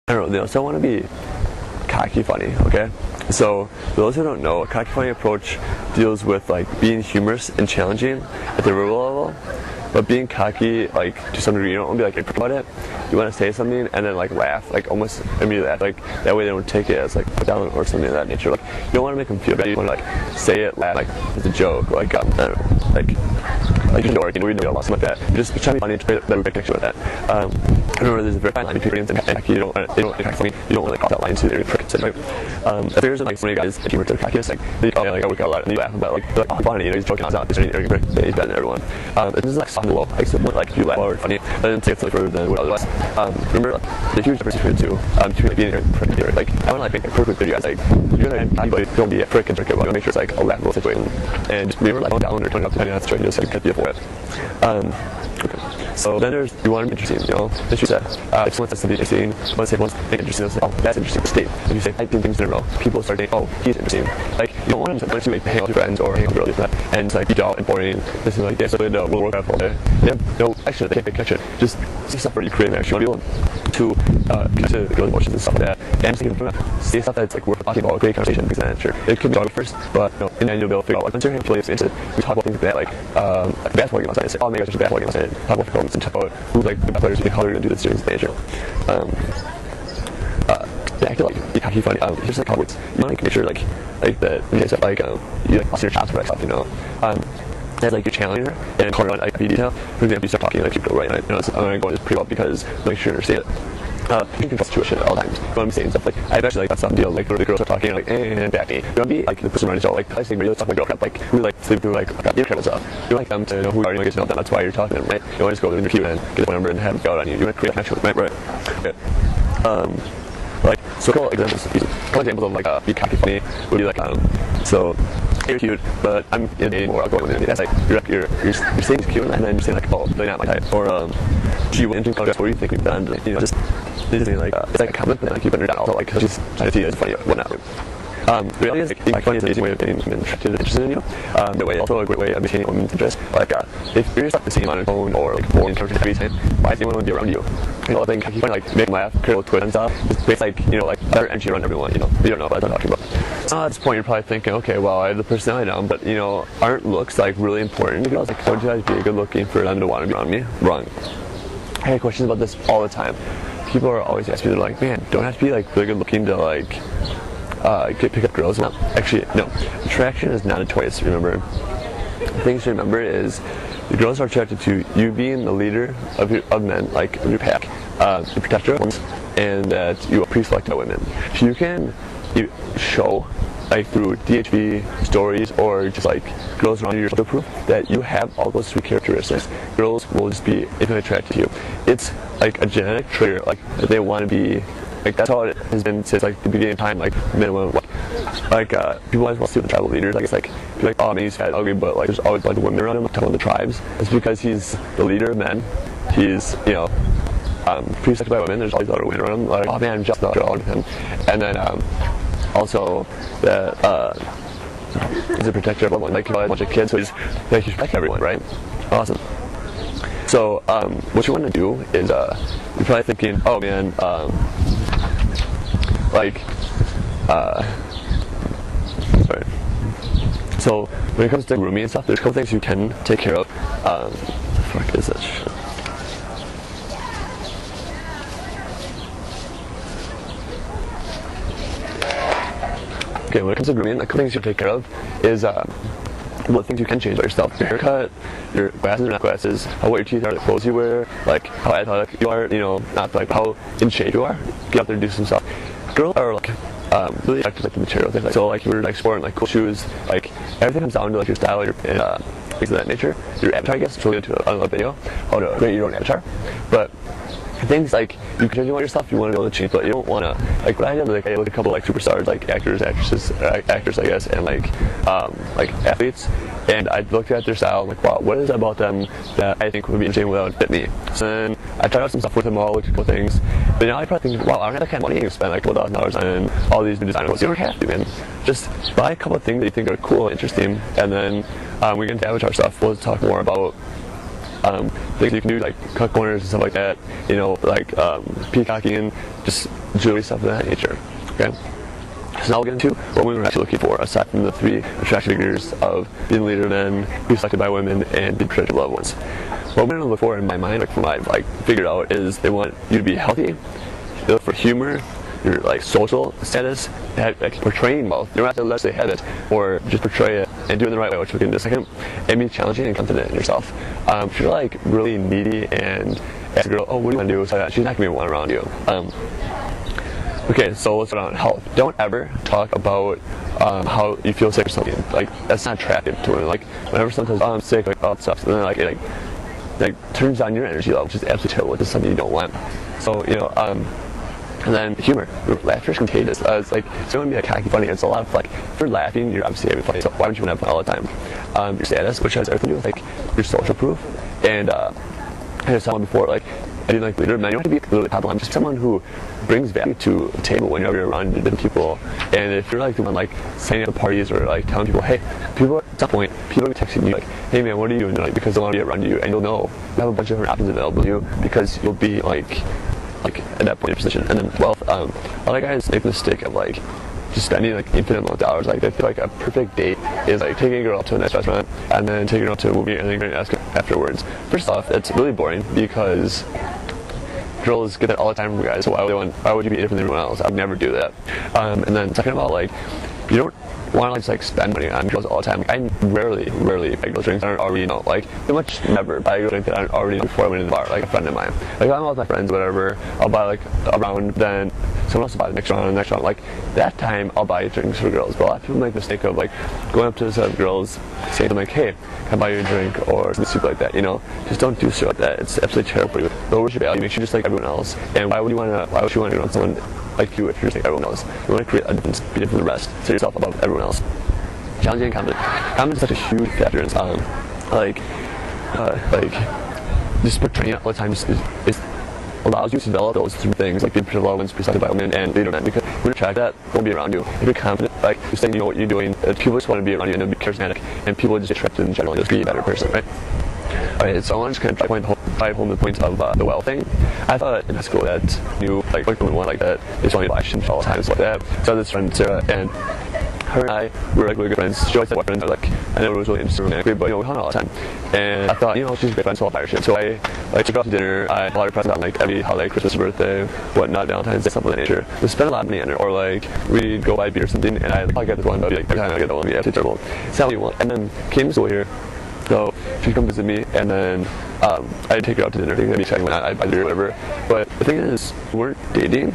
I don't know, they also want to be cocky funny, okay? So, for those who don't know, a cocky funny approach deals with like being humorous and challenging at the verbal level, but being cocky, like to some degree, you don't want to be like a about it. You want to say something and then like laugh, like almost immediately laugh, like that way they don't take it as like put down or something of that nature. Like you don't want to make them feel bad. You want to like say it, laugh, like it's a joke, like I don't know, like you're dorking, or you know, something like that. You just try to be funny and try to make a connection with that. I remember there's a very fine line between and cocky. You don't really cross that line to the prick, right? If there's like so many guys that humor to the cockiest, like they like I work out a lot and you laugh about like they're like, oh funny, you know, he's joking on out, he's better than everyone. This is like soft low, like someone like you laugh or funny, but then take it slightly further than what otherwise. Remember like, the huge difference between the two, between like being a prick and like I want to like make a perfect video guys, like you're gonna don't be a prick and prick about it. Make sure it's like a laughable situation, and remember like down or turn up depending on the situation, just like cut the for it. Okay. So then there's, you want to be interesting, you know, as you said, if someone says something interesting, you want to say one thing interesting, they'll say, oh, that's interesting, state. If you say 19 things in a row, people start saying, oh, he's interesting. Like, you don't want them to like, hang out with your friends or hang out with girls and it's like, be dull and boring, this is like, yeah, so they will work out all day. They have no action, they can't make connection. Just say stuff where you create an action. You want to be able to connect to girls' emotions and stuff like that. And just say stuff that's like worth talking about, create conversation, because then sure, it could be dog first, but you know, in the end you'll be able to figure out, like, once you're really interested, we talk about things like that, like basketball game last night, and say, oh, maybe I should basketball game last night, talk about performance and talk about who like the best players, how they're going to do this series manager. Yeah, I feel like be cocky funny. Just like Hogwarts, you want to like make sure like that you guys have like you like bust your chops for that stuff, you know. As like you're challenging her and calling out like a detail. For example, you start talking like you go right, you know, I'm going to go into pretty well because make sure you understand it. You can trust tuition at all times. You want to be saying stuff like, I've actually like that stuff deal, like the girls are talking like, and back me. You want to be like the person running the show, like, I think really stuff like girlfriend, like, really like sleep through like, incredible stuff. You like them to know who you are, you want to get to know them, that's why you're talking to them, right? You want to just go to the interview and get a phone number and have them go out on you. You want to create a connection with them, right? Okay. Like, so a couple examples of like, be cocky funny would be like, so, you're cute, but I'm dating more outgoing women. That's like, you're saying he's cute, and then you're saying like, oh, they're not my type. Or, do you want to what do you think we've done? You know, just like, it's like a compliment, but then like, you put her down also, like, she's trying to see you as funny or whatnot. The reality is, like, being funny is an easy way of getting women attracted and interested in you. The way, also a great way of maintaining women's interest. Like, if you're stuck to seeing on a phone or like boring conversation every time, why is anyone want to be around you? You know, I think you can like make them laugh, critical twist and stuff. It's like, you know, like better energy around everyone. You know, you don't know what I'm talking about. At this point, you're probably thinking, okay, well, I have the personality down, but you know, aren't looks like really important to girls? Like, don't you have to be good looking for them to want to be around me? Wrong. I get questions about this all the time. People are always asking me, they're like, man, don't have to be like really good looking to like pick up girls. Well, actually, no. Attraction is not a choice, remember. The thing to remember is the girls are attracted to you being the leader of men, like of your pack, the protector of women, and that you are pre-selected by women. So you can show, like through DHV stories or just like girls around you to prove that you have all those three characteristics. Girls will just be infinitely attracted to you. It's like a genetic trigger, like that they want to be. Like that's how it has been since like the beginning of time. Like men and women, like people always want to see the tribal leaders. Like it's like people like, oh man, he's fat, ugly, but like there's always like women around him, like talking about the tribes. It's because he's the leader of men. He's pre-selected by women. There's always other women around him. Like, oh man, I'm just not girl with him. And then also that he's a protector of everyone. Like he has a bunch of kids, so he's protect everyone, right? Awesome. So what you want to do is you're probably thinking, oh man. Sorry. So when it comes to grooming and stuff, there's a couple things you can take care of. The fuck is that shit? Okay, when it comes to grooming, a couple things you take care of is what things you can change about yourself. Your haircut, your glasses or not glasses, how what your teeth are, the clothes you wear, like how athletic you are, you know, not like how in shape you are. Get out there and do some stuff. Girls are like really attracted to like the material things. Like, so like if you're like sporting like cool shoes, like everything comes down to like your style, your things of that nature. Your avatar, I guess, which we'll get into another video, how to create your own avatar. But things like you can want yourself, you want to be able to change, but you don't want to like. What I did, like I looked at a couple like superstars, like actors, I guess, and like athletes, and I looked at their style, like wow, what is it about them that I think would be interesting without fit me? So then I tried out some stuff with them all, looked at a couple things, but now I probably think, wow, I don't have that kind of money to spend like $12,000 on all these new designers. You don't have to, man. Just buy a couple of things that you think are cool and interesting, and then we get into avatar stuff. We'll talk more about things you can do, like cut corners and stuff like that, you know, like peacocking, just jewelry stuff of that nature. Okay. So now we'll get into what women are actually looking for, aside from the 3 attractive figures of being the leader of men, being selected by women, and being protected loved ones. What women look for in my mind, like from what I've like figured out, is they want you to be healthy, they look for humor, your like social status, like portraying both. You don't have to let's say have it, or just portray it and do it in the right way, which we'll get in a second, and be challenging and confident in yourself. If you're like really needy and ask a girl, oh, what do you want to do? So she's not gonna be one around you. Okay, so let's start on health. Don't ever talk about how you feel sick or something. Like that's not attractive to women. Like whenever someone says, "Oh, I'm sick," like, "Oh, it sucks," and then it turns down your energy level, which is absolutely terrible. It's just something you don't want. So you know, and then humor. Laughter is contagious. It's like it's going to be like hacky funny. It's a lot of like if you're laughing, you're obviously having fun. So why don't you want to have fun all the time? Your status, which has everything to do with like your social proof, and I was telling before, like. I didn't like leader, man. You don't have to be literally top line. Just someone who brings value to the table whenever you're around different people. And if you're like the one like signing up at parties or like telling people, hey, people at some point, people are texting you like, hey man, what are you doing tonight? Because they want to be around you, and you'll know you have a bunch of different options available to you because you'll be like at that point in your position. And then wealth, a lot of guys make the mistake of like just spending like infinite amount of dollars. Like they feel like a perfect date is like taking a girl out to a nice restaurant and then taking her out to a movie and then going to ask her afterwards. First off, it's really boring because girls get that all the time from guys, so why would you be different than everyone else? I would never do that. And then talking about like, you don't want to like spend money on girls all the time. Like, I rarely buy girls drinks that aren't already know. Like pretty much never buy a girl drink that I don't already know before I went in the bar. Like a friend of mine. Like if I'm out with my friends, whatever, I'll buy like a round, then someone else will buy the next round and the next round. Like that time I'll buy drinks for girls. But a lot of people make the mistake of like going up to a set of girls, saying to them like, hey, can I buy you a drink or something stupid like that, you know? Just don't do shit like that. It's absolutely terrible for you. Lowers your value, makes you just like everyone else. And why would you want to go on someone like you if you're just like everyone else? You want to create a difference, be different from the rest, set yourself above everyone else. Challenging and confident. Confidence is such a huge factor in just portraying it all the time is allows you to develop those 3 things, like being loved ones, presented by women, and leader men, because when you attract that, they'll be around you. If you're confident, like you're saying you know what you're doing, people just want to be around you and they'll be charismatic, and people just attracted in general, just be a better person, right? Alright, so I want to just kind of drive home the point of the well thing. I thought in high school that knew like women want like that, they just want to be lashed all the time, stuff like that. So I had this friend Sarah, and her and I were like really good friends. She always said boyfriends. Like I never was really interested romantically, but you know we hung out all the time. And I thought, you know, she's a great friend, so I'll buy her shit. So I like took her out to dinner. I bought her presents on like every holiday, Christmas, birthday, whatnot, Valentine's Day, stuff of that nature. We spent a lot of money on her, or like we'd go buy beer or something, and I'd get this one, but like every time I get that one, it'd be absolutely terrible. It's not what you want. And then came to school here. So she'd come visit me, and then I'd take her out to dinner. I'd be exciting when I'd buy beer or whatever. But the thing is, we weren't dating,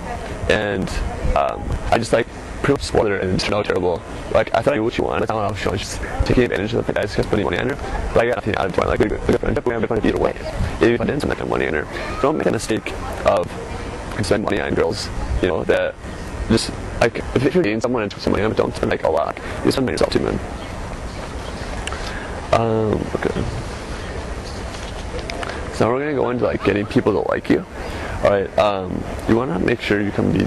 and I just like pretty much spoiled her, and it turned out terrible. Like I thought I knew what she wanted. I thought she was just taking advantage of the fact that I just kept spending money on her. But I got nothing out of it. Like a good friendship, we have fun either way. If I didn't spend that kind of money on her, don't make the mistake of spending money on girls. You know that just like if you're dating someone and spend money on them, don't spend like a lot. You spend money on yourself too, man. Okay. So now we're gonna go into like getting people to like you. Alright, you wanna make sure you can be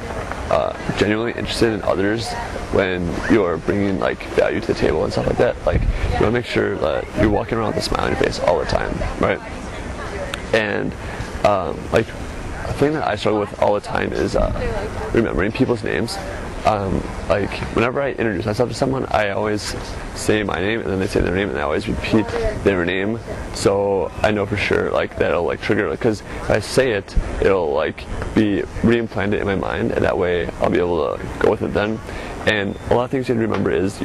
genuinely interested in others when you're bringing like value to the table and stuff like that. Like you wanna make sure that you're walking around with a smile on your face all the time, right? And like a thing that I struggle with all the time is remembering people's names. Like whenever I introduce myself to someone, I always say my name and then they say their name and I always repeat their name, so I know for sure like that'll like trigger, because if I say it, it'll like be re-implanted in my mind, and that way I'll be able to go with it then. And a lot of things you have to remember is